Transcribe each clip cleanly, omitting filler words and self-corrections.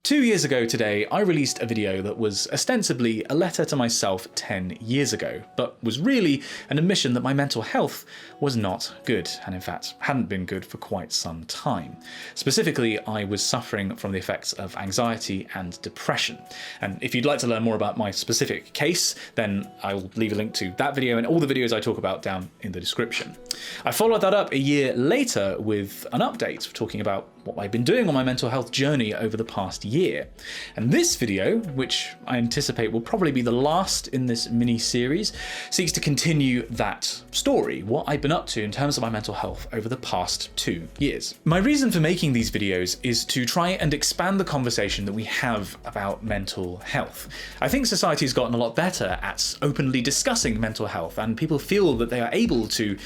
2 years ago today, I released a video that was ostensibly a letter to myself 10 years ago, but was really an admission that my mental health was not good, and in fact hadn't been good for quite some time. Specifically, I was suffering from the effects of anxiety and depression. And if you'd like to learn more about my specific case, then I'll leave a link to that video and all the videos I talk about down in the description. I followed that up a year later with an update talking about what I've been doing on my mental health journey over the past year. And this video, which I anticipate will probably be the last in this mini-series, seeks to continue that story, what I've been up to in terms of my mental health over the past 2 years. My reason for making these videos is to try and expand the conversation that we have about mental health. I think society has gotten a lot better at openly discussing mental health, and people feel that they are able to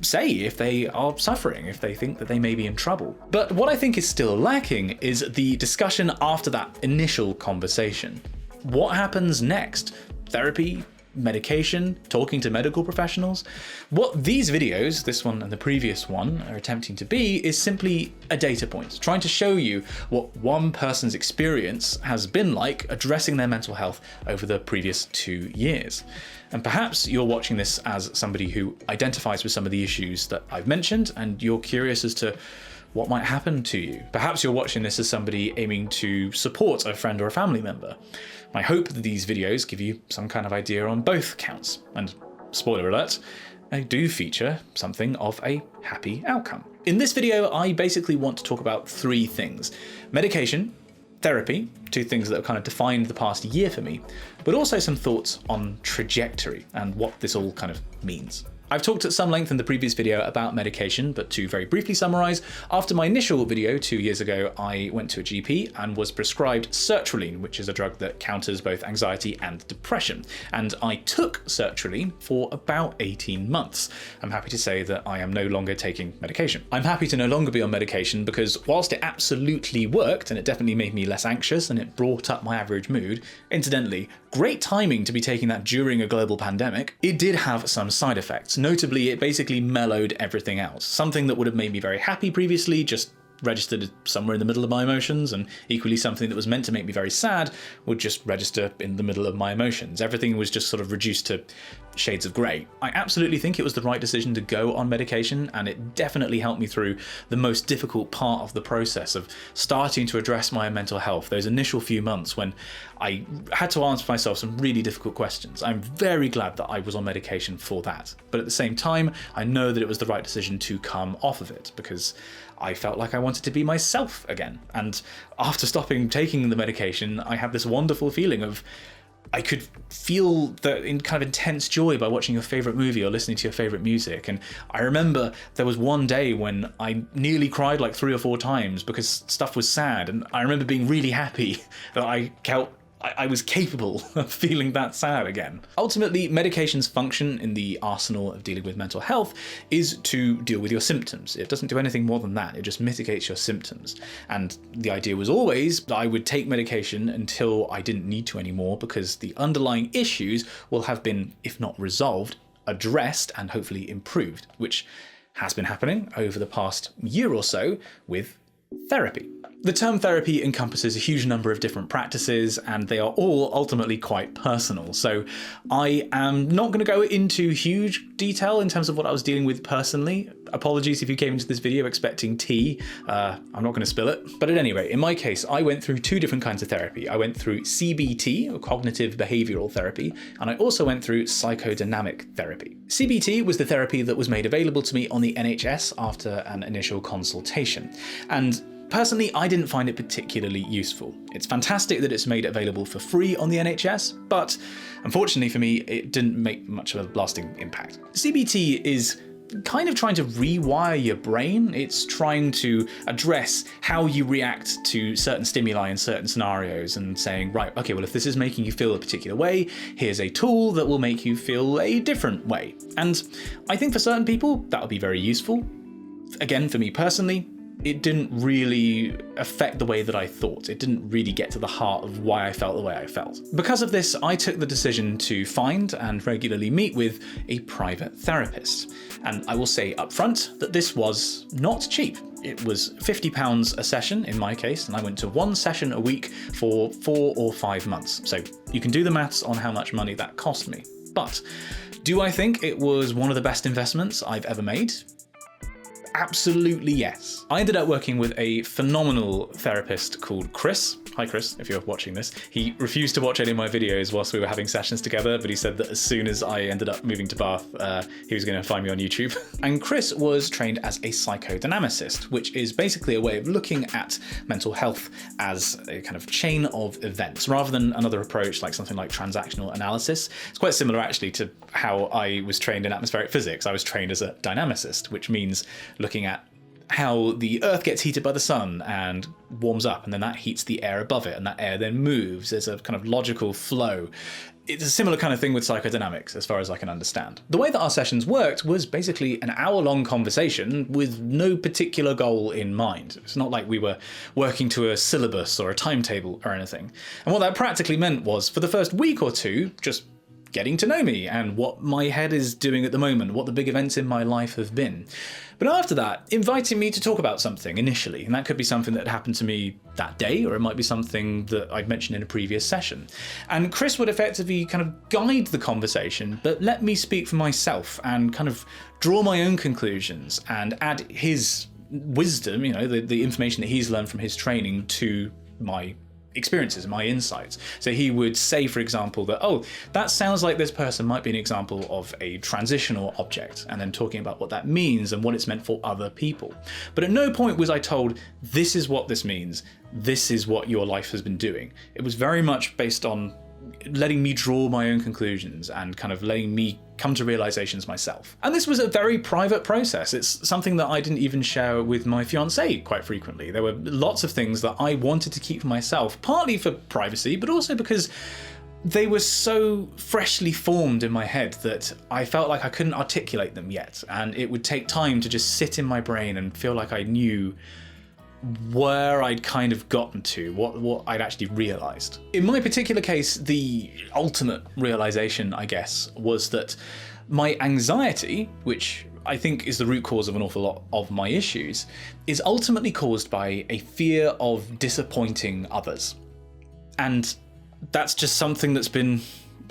say if they are suffering, if they think that they may be in trouble. But what I think is still lacking is the discussion after that initial conversation. What happens next? Therapy? Medication? Talking to medical professionals? What these videos, this one and the previous one, are attempting to be is simply a data point, trying to show you what one person's experience has been like addressing their mental health over the previous 2 years. And perhaps you're watching this as somebody who identifies with some of the issues that I've mentioned, and you're curious as to what might happen to you. Perhaps you're watching this as somebody aiming to support a friend or a family member. I hope that these videos give you some kind of idea on both counts. And spoiler alert, I do feature something of a happy outcome. In this video, I basically want to talk about 3 things: medication, therapy, 2 things that have kind of defined the past year for me, but also some thoughts on trajectory and what this all kind of means. I've talked at some length in the previous video about medication, but to very briefly summarize, after my initial video 2 years ago, I went to a GP and was prescribed sertraline, which is a drug that counters both anxiety and depression. And I took sertraline for about 18 months. I'm happy to say that I am no longer taking medication. I'm happy to no longer be on medication because whilst it absolutely worked and it definitely made me less anxious and it brought up my average mood, incidentally, great timing to be taking that during a global pandemic, it did have some side effects. Notably, it basically mellowed everything else. Something that would have made me very happy previously just registered somewhere in the middle of my emotions, and equally something that was meant to make me very sad would just register in the middle of my emotions. Everything was just sort of reduced to shades of grey. I absolutely think it was the right decision to go on medication, and it definitely helped me through the most difficult part of the process of starting to address my mental health, those initial few months when I had to answer myself some really difficult questions. I'm very glad that I was on medication for that. But at the same time, I know that it was the right decision to come off of it because I felt like I wanted to be myself again. And after stopping taking the medication, I had this wonderful feeling of I could feel the kind of intense joy by watching your favorite movie or listening to your favorite music. And I remember there was one day when I nearly cried like 3 or 4 times because stuff was sad. And I remember being really happy that I was capable of feeling that sad again. Ultimately, medication's function in the arsenal of dealing with mental health is to deal with your symptoms. It doesn't do anything more than that. It just mitigates your symptoms. And the idea was always that I would take medication until I didn't need to anymore because the underlying issues will have been, if not resolved, addressed and hopefully improved, which has been happening over the past year or so with therapy. The term therapy encompasses a huge number of different practices, and they are all ultimately quite personal. So I am not going to go into huge detail in terms of what I was dealing with personally. Apologies if you came into this video expecting tea. I'm not going to spill it. But at any rate, in my case, I went through 2 different kinds of therapy. I went through CBT, or cognitive behavioral therapy, and I also went through psychodynamic therapy. CBT was the therapy that was made available to me on the NHS after an initial consultation. And personally, I didn't find it particularly useful. It's fantastic that it's made available for free on the NHS, but unfortunately for me, it didn't make much of a lasting impact. CBT is kind of trying to rewire your brain. It's trying to address how you react to certain stimuli in certain scenarios and saying, right, okay, well, if this is making you feel a particular way, here's a tool that will make you feel a different way. And I think for certain people, that'll be very useful. Again, for me personally, it didn't really affect the way that I thought. It didn't really get to the heart of why I felt the way I felt. Because of this, I took the decision to find and regularly meet with a private therapist. And I will say up front that this was not cheap. It was £50 a session in my case, and I went to one session a week for 4 or 5 months. So you can do the maths on how much money that cost me. But do I think it was one of the best investments I've ever made? Absolutely yes. I ended up working with a phenomenal therapist called Chris. Hi Chris, if you're watching this. He refused to watch any of my videos whilst we were having sessions together, but he said that as soon as I ended up moving to Bath, he was going to find me on YouTube. And Chris was trained as a psychodynamicist, which is basically a way of looking at mental health as a kind of chain of events, rather than another approach like something like transactional analysis. It's quite similar actually to how I was trained in atmospheric physics. I was trained as a dynamicist, which means looking at how the Earth gets heated by the sun and warms up, and then that heats the air above it, and that air then moves. There's a kind of logical flow. It's a similar kind of thing with psychodynamics, as far as I can understand. The way that our sessions worked was basically an hour-long conversation with no particular goal in mind. It's not like we were working to a syllabus or a timetable or anything. And what that practically meant was, for the first week or two, just getting to know me and what my head is doing at the moment, what the big events in my life have been. But after that, inviting me to talk about something initially, and that could be something that happened to me that day, or it might be something that I'd mentioned in a previous session. And Chris would effectively kind of guide the conversation, but let me speak for myself and kind of draw my own conclusions and add his wisdom, you know, the information that he's learned from his training to my experiences, my insights. So he would say, for example, that, oh, that sounds like this person might be an example of a transitional object, and then talking about what that means and what it's meant for other people. But at no point was I told, this is what this means, this is what your life has been doing. It was very much based on letting me draw my own conclusions and kind of letting me come to realizations myself. And this was a very private process. It's something that I didn't even share with my fiancée quite frequently. There were lots of things that I wanted to keep for myself, partly for privacy, but also because they were so freshly formed in my head that I felt like I couldn't articulate them yet. And it would take time to just sit in my brain and feel like I knew where I'd kind of gotten to, what I'd actually realized. In my particular case, the ultimate realization, I guess, was that my anxiety, which I think is the root cause of an awful lot of my issues, is ultimately caused by a fear of disappointing others. And that's just something that's been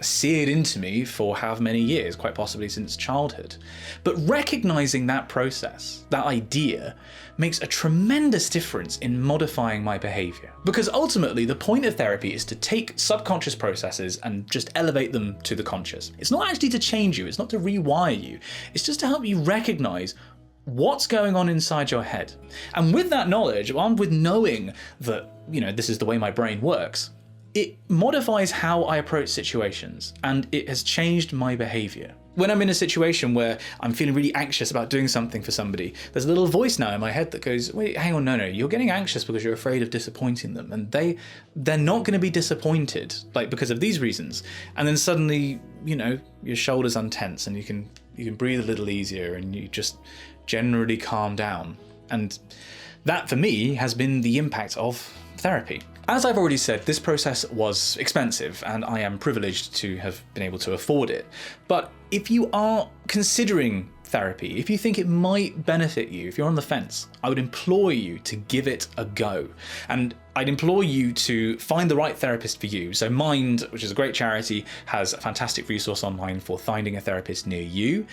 seared into me for however many years, quite possibly since childhood. But recognizing that process, that idea, makes a tremendous difference in modifying my behavior. Because ultimately, the point of therapy is to take subconscious processes and just elevate them to the conscious. It's not actually to change you, it's not to rewire you, it's just to help you recognize what's going on inside your head. And with that knowledge, armed with knowing that, you know, this is the way my brain works, it modifies how I approach situations, and it has changed my behavior. When I'm in a situation where I'm feeling really anxious about doing something for somebody, there's a little voice now in my head that goes, wait, hang on, no, you're getting anxious because you're afraid of disappointing them, and they're not going to be disappointed, like, because of these reasons. And then suddenly, you know, your shoulders untense and you can breathe a little easier and you just generally calm down. And that, for me, has been the impact of therapy. As I've already said, this process was expensive, and I am privileged to have been able to afford it. But if you are considering therapy, if you think it might benefit you, if you're on the fence, I would implore you to give it a go. And I'd implore you to find the right therapist for you. So Mind, which is a great charity, has a fantastic resource online for finding a therapist near you.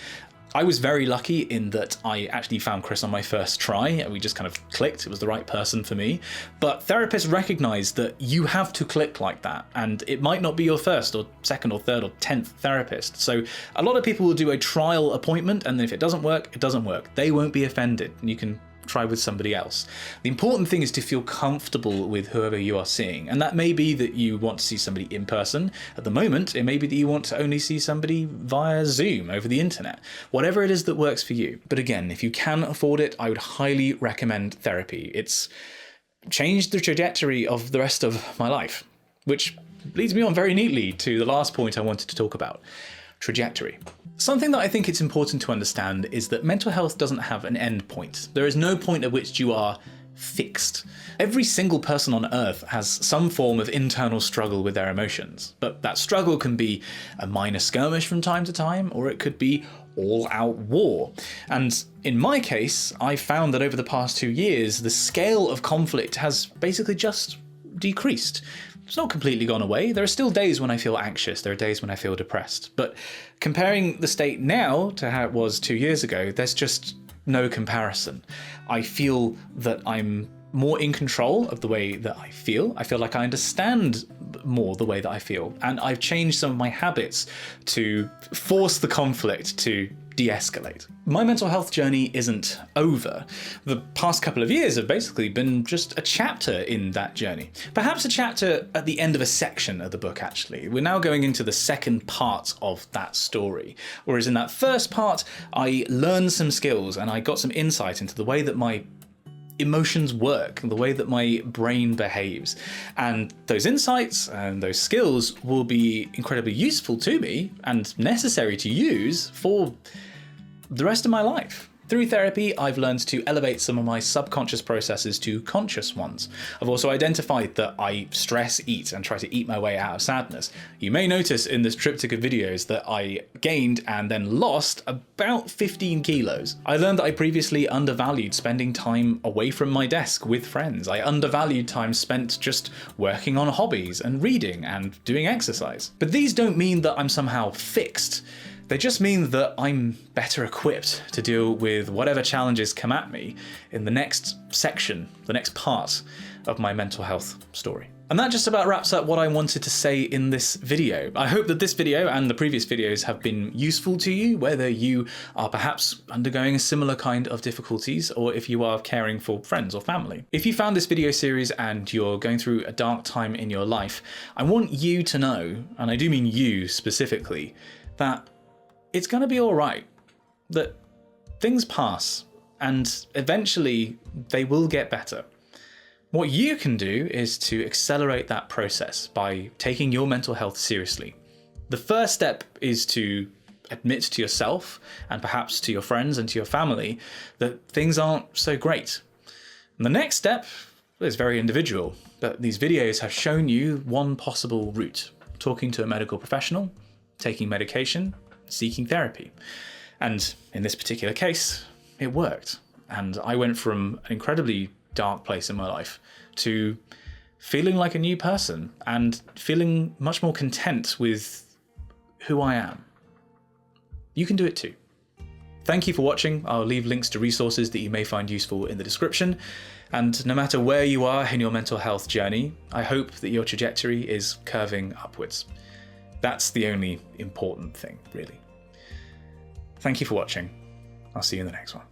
I was very lucky in that I actually found Chris on my first try, and we just kind of clicked. It was the right person for me. But therapists recognize that you have to click like that, and it might not be your first or second or third or 10th therapist. So a lot of people will do a trial appointment, and then if it doesn't work, it doesn't work. They won't be offended, and you can try with somebody else. The important thing is to feel comfortable with whoever you are seeing, and that may be that you want to see somebody in person. At the moment, it may be that you want to only see somebody via Zoom over the internet. Whatever it is that works for you. But again, if you can afford it, I would highly recommend therapy. It's changed the trajectory of the rest of my life, which leads me on very neatly to the last point I wanted to talk about: trajectory. Something that I think it's important to understand is that mental health doesn't have an end point. There is no point at which you are fixed. Every single person on earth has some form of internal struggle with their emotions, but that struggle can be a minor skirmish from time to time, or it could be all-out war. And in my case, I found that over the past 2 years, the scale of conflict has basically just decreased. It's not completely gone away. There are still days when I feel anxious. There are days when I feel depressed. But comparing the state now to how it was 2 years ago, there's just no comparison. I feel that I'm more in control of the way that I feel. I feel like I understand more the way that I feel. And I've changed some of my habits to force the conflict to de-escalate. My mental health journey isn't over. The past couple of years have basically been just a chapter in that journey. Perhaps a chapter at the end of a section of the book, actually. We're now going into the second part of that story. Whereas in that first part, I learned some skills and I got some insight into the way that my emotions work, the way that my brain behaves. And those insights and those skills will be incredibly useful to me and necessary to use for the rest of my life. Through therapy, I've learned to elevate some of my subconscious processes to conscious ones. I've also identified that I stress eat and try to eat my way out of sadness. You may notice in this triptych of videos that I gained and then lost about 15 kilos. I learned that I previously undervalued spending time away from my desk with friends. I undervalued time spent just working on hobbies and reading and doing exercise. But these don't mean that I'm somehow fixed. They just mean that I'm better equipped to deal with whatever challenges come at me in the next section, the next part of my mental health story. And that just about wraps up what I wanted to say in this video. I hope that this video and the previous videos have been useful to you, whether you are perhaps undergoing a similar kind of difficulties or if you are caring for friends or family. If you found this video series and you're going through a dark time in your life, I want you to know, and I do mean you specifically, that it's going to be all right, that things pass and eventually they will get better. What you can do is to accelerate that process by taking your mental health seriously. The first step is to admit to yourself and perhaps to your friends and to your family that things aren't so great. And the next step is very individual, but these videos have shown you one possible route: talking to a medical professional, taking medication, seeking therapy. And in this particular case, it worked. And I went from an incredibly dark place in my life to feeling like a new person and feeling much more content with who I am. You can do it too. Thank you for watching. I'll leave links to resources that you may find useful in the description. And no matter where you are in your mental health journey, I hope that your trajectory is curving upwards. That's the only important thing, really. Thank you for watching. I'll see you in the next one.